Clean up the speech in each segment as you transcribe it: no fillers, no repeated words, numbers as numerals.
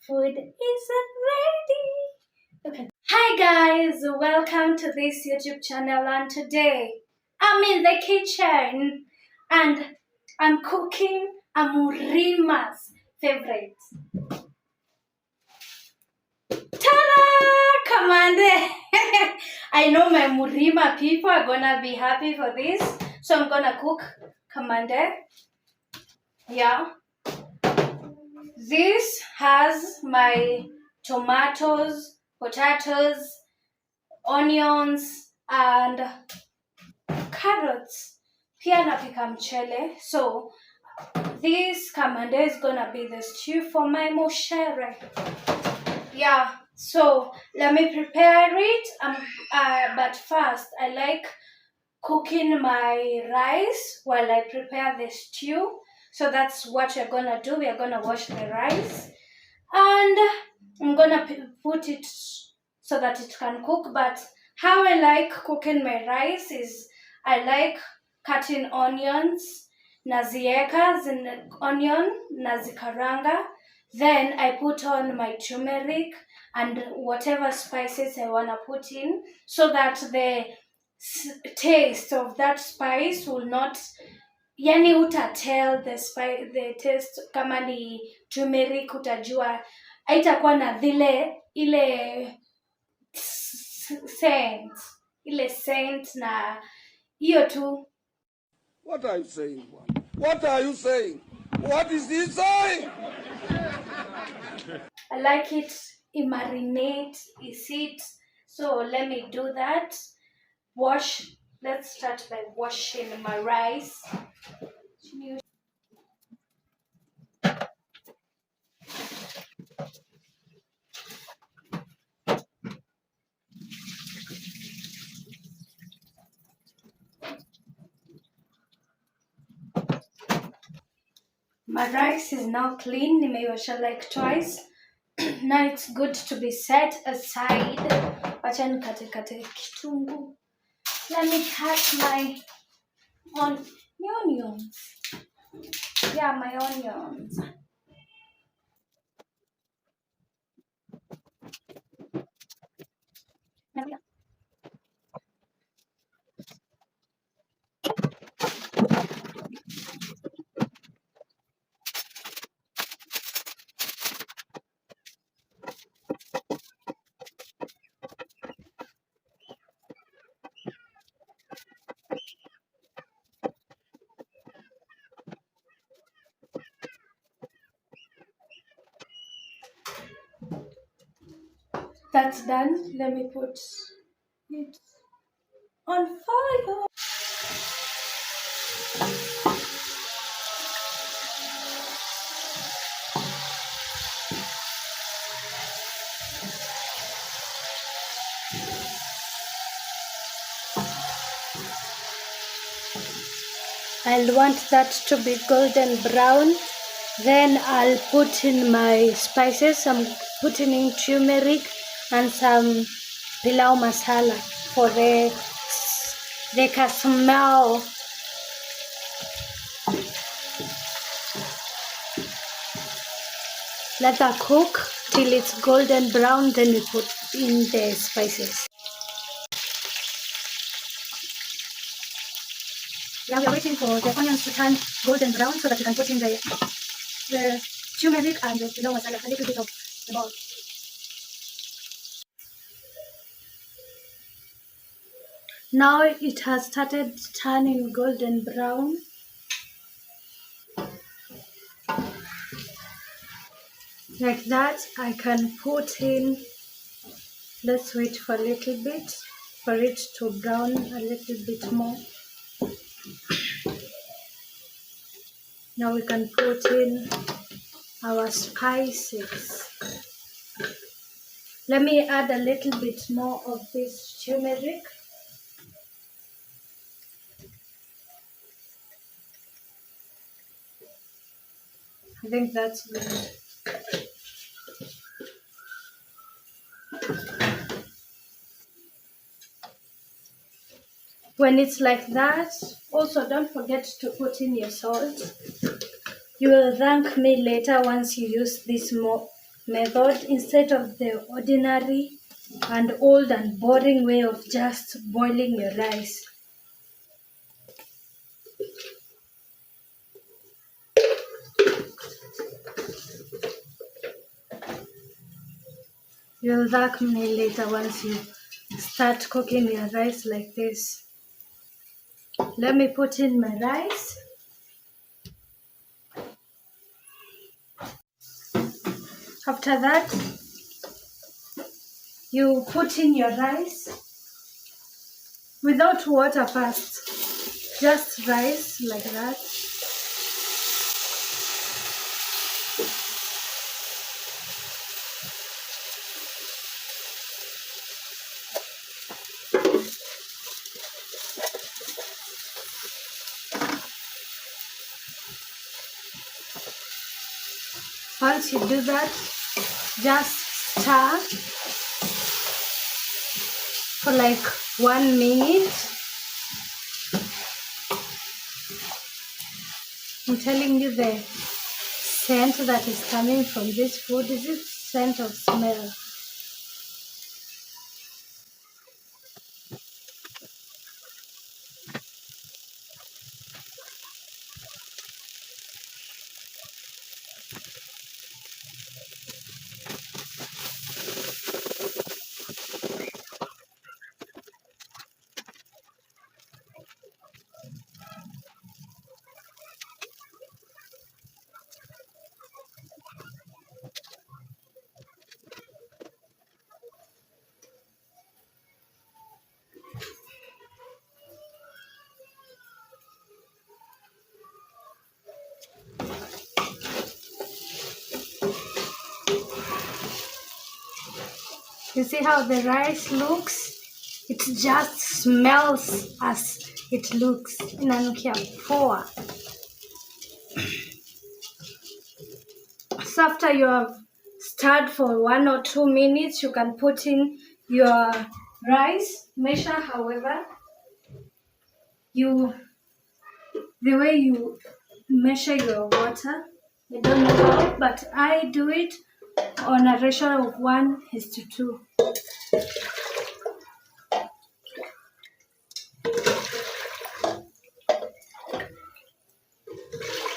food is ready. Okay. Hi guys, welcome to this YouTube channel, and today I'm in the kitchen and I'm cooking a Murima's favorite. Ta-da! Kamande! I know my Murima people are gonna be happy for this, so I'm gonna cook kamande. Yeah. This has my tomatoes, potatoes, onions, and carrots. Pia napika mchele. So this kamande is gonna be the stew for my moshere. Yeah, so let me prepare it. But first, I like cooking my rice while I prepare the stew. So that's what we're gonna do. We're gonna wash the rice, and I'm gonna put it so that it can cook. But how I like cooking my rice is I like cutting onions, nazieka onion, nazikaranga. Then I put on my turmeric and whatever spices I wanna put in, so that the taste of that spice will not, yani utatel the taste. Kama ni turmeric utajua haitakuwa na ile scent, na hiyo tu. What are you saying? What are you saying? What is he saying? I like it marinate, sit. So let me do that. Let's start by washing my rice. My rice is now clean. Nimeiosha like twice. Now it's good to be set aside. Wacha nikate kitungu. Let me cut my onions. Yeah, my onions. That's done. Let me put it on fire. I'll want that to be golden brown. Then I'll put in my spices. I'm putting in turmeric and some pilau masala for the smell. Let that cook till it's golden brown. Then we put in the spices. Yeah, we are waiting for the onions to turn golden brown so that we can put in the turmeric and the pilau masala, a little bit of the ball. Now it has started turning golden brown. Like that, I can put in, let's wait for a little bit for it to brown a little bit more. Now we can put in our spices. Let me add a little bit more of this turmeric. I think that's good. When it's like that, also don't forget to put in your salt. You will thank me later once you use this more method instead of the ordinary and old and boring way of just boiling your rice. You'll thank me later once you start cooking your rice like this. Let me put in my rice. After that, you put in your rice without water first. Just rice like that. Once you do that, just stir for like 1 minute. I'm telling you, the scent that is coming from this food is its scent of smell. You see how the rice looks? It just smells as it looks. Inanukia poa. So after you have stirred for 1 or 2 minutes, you can put in your rice. Measure however the way you measure your water. I don't know how, but I do it on a ratio of 1:2.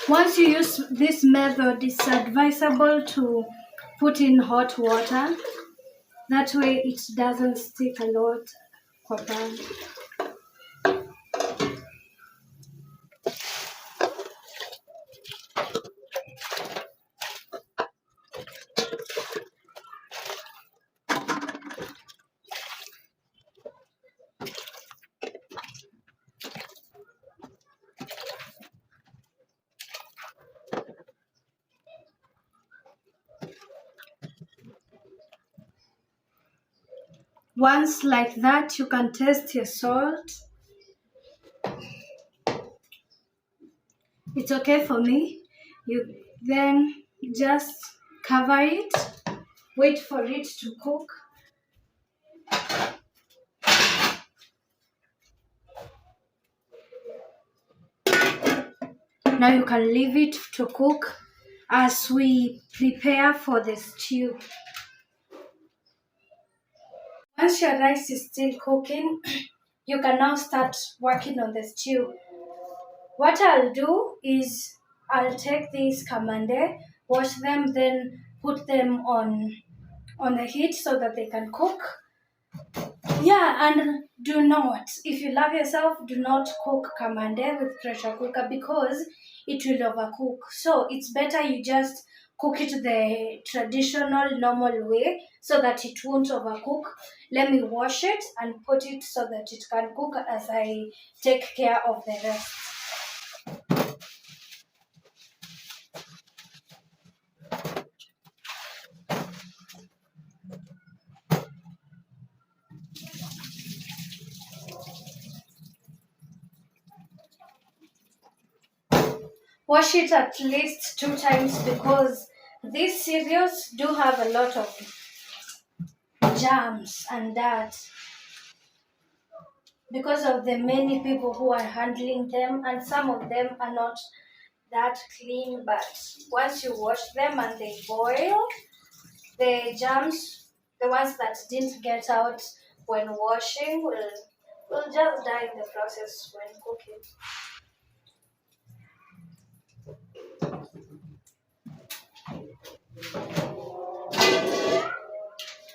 Once you use this method, it's advisable to put in hot water. That way it doesn't stick a lot kwa pan. Once like that, you can taste your salt. It's okay for me. You then just cover it, wait for it to cook. Now you can leave it to cook as we prepare for the stew. Once your rice is still cooking, you can now start working on the stew. What I'll do is I'll take these kamande, wash them, then put them on the heat so that they can cook. Yeah, and do not, if you love yourself, do not cook kamande with pressure cooker because it will overcook. So it's better you just cook it the traditional, normal way so that it won't overcook. Let me wash it and put it so that it can cook as I take care of the rest. Wash it at least 2 times because these cereals do have a lot of germs and dirt because of the many people who are handling them, and some of them are not that clean, but once you wash them and they boil, the germs, the ones that didn't get out when washing, will just die in the process when cooking.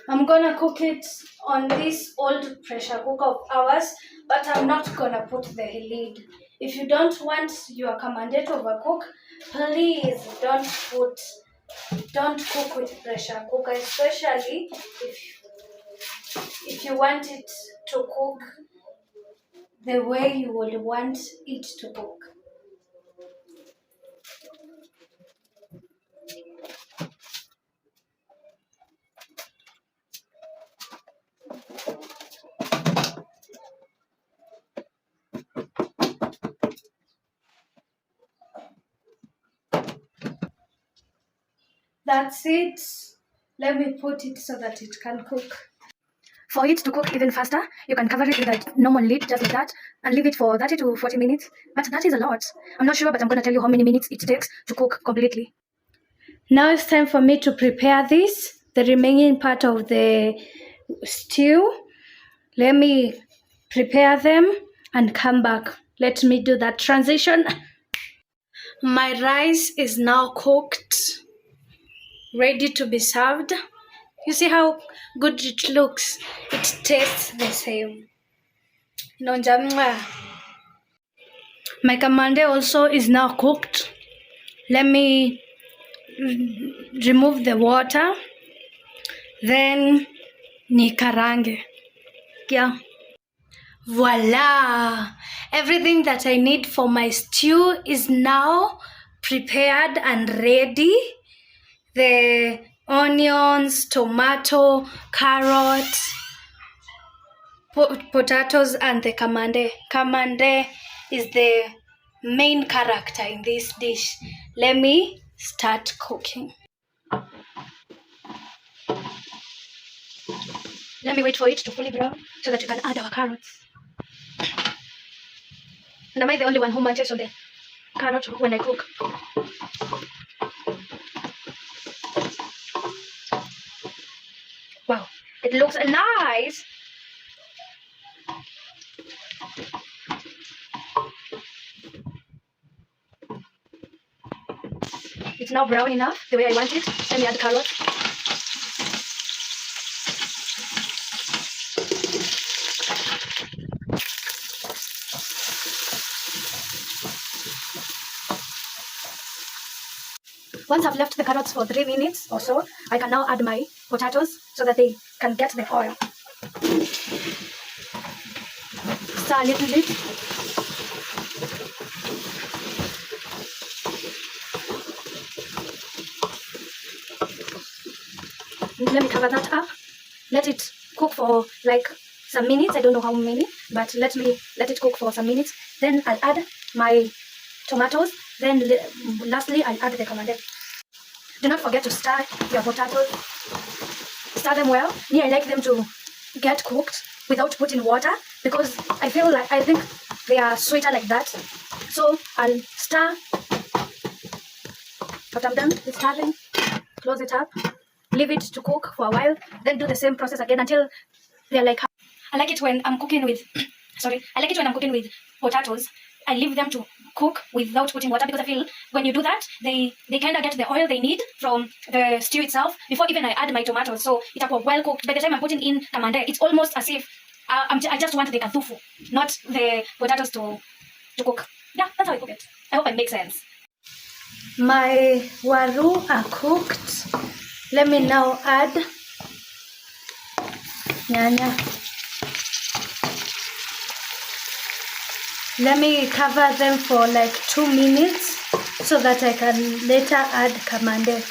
I'm gonna cook it on this old pressure cooker of ours, but I'm not gonna put the lid. If you don't want your kamande to overcook, please don't cook with pressure cooker, especially if you want it to cook the way you would want it to cook. That's it. Let me put it so that it can cook. For it to cook even faster, you can cover it with a normal lid, just like that, and leave it for 30 to 40 minutes. But that is a lot. I'm not sure, but I'm going to tell you how many minutes it takes to cook completely. Now it's time for me to prepare this, the remaining part of the stew. Let me prepare them and come back. Let me do that transition. My rice is now cooked, ready to be served. You see how good it looks? It tastes the same. Nonjamwa. My kamande also is now cooked. Let me remove the water. Then nikarange. Yeah. Voila! Everything that I need for my stew is now prepared and ready. The onions, tomato, carrots, potatoes, and the kamande. Kamande is the main character in this dish. Let me start cooking. Let me wait for it to fully brown so that we can add our carrots. And am I the only one who munches on the carrot when I cook? Wow, it looks nice. It's now brown enough, the way I want it. Let me add carrots. Once I've left the carrots for 3 minutes or so, I can now add my potatoes so that they can get the oil. Stir a little bit. Let me cover that up. Let it cook for like some minutes. I don't know how many, but let it cook for some minutes. Then I'll add my tomatoes. Then lastly, I'll add the kamande. Do not forget to stir your potatoes. Stir them well. Me, I like them to get cooked without putting water because I think they are sweeter like that. So I'll stir. After I'm done with stirring, close it up. Leave it to cook for a while. Then do the same process again until they're like. I like it when I'm cooking with. I like it when I'm cooking with potatoes. I leave them to cook without putting water because I feel when you do that, they kind of get the oil they need from the stew itself before even I add my tomatoes. So it's well cooked. By the time I'm putting in kamande, it's almost as if I just want the kathufu, not the potatoes to cook. Yeah, that's how I cook it. I hope it makes sense. My waru are cooked. Let me now add nyanya. Let me cover them for like 2 minutes so that I can later add kamande.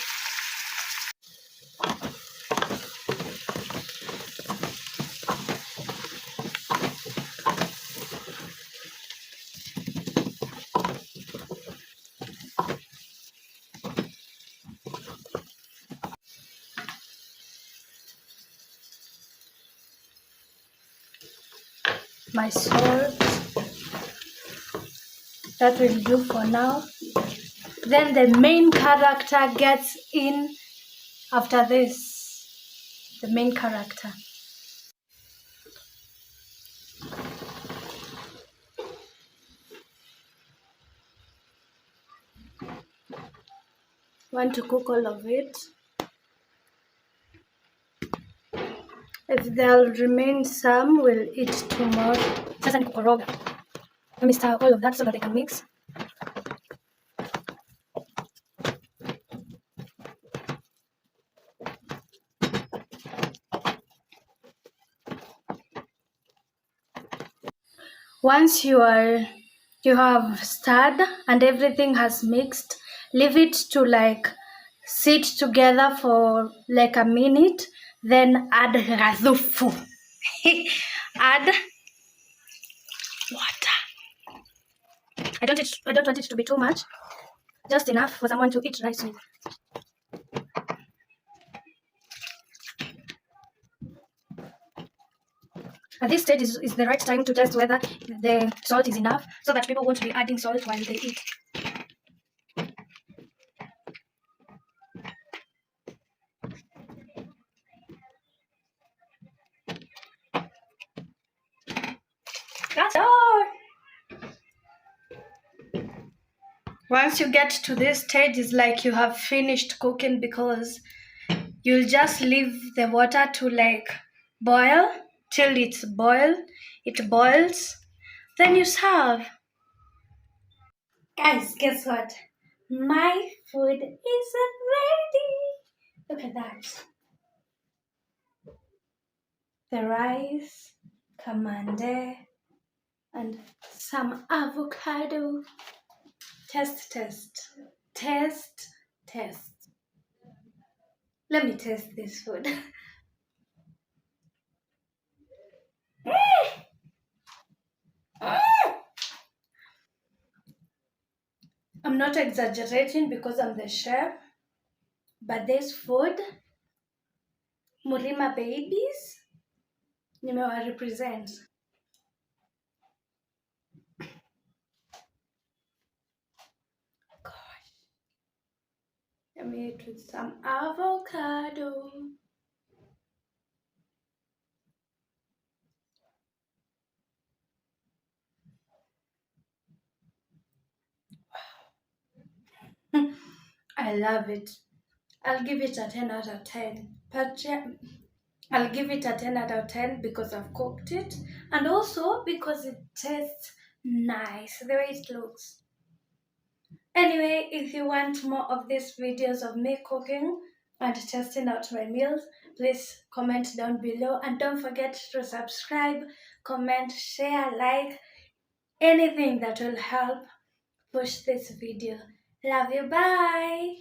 My salt. That will do for now. Then the main character gets in after this. the main character. Want to cook all of it. If there'll remain some, we'll eat tomorrow. Sasa ni kukoroga. Let me stir all of that so that I can mix. Once you have stirred and everything has mixed, leave it to like sit together for like a minute, then add razufu. Add water. I don't want it to be too much, just enough for someone to eat rice with. At this stage is the right time to test whether the salt is enough, so that people won't be adding salt while they eat. That's all. Once you get to this stage, it's like you have finished cooking, because you'll just leave the water to like boil till it boils, then you serve. Guys, guess what? My food is ready. Look at that. The rice, kamande, and some avocado. Test. Let me test this food. I'm not exaggerating because I'm the chef, but this food, Murima babies, nimewa represent. Gosh. Let me eat with some avocado. I love it. I'll give it a 10 out of 10. But yeah, I'll give it a 10 out of 10 because I've cooked it, and also because it tastes nice the way it looks. Anyway, if you want more of these videos of me cooking and testing out my meals, please comment down below, and don't forget to subscribe, comment, share, like, anything that will help push this video. Love you, bye!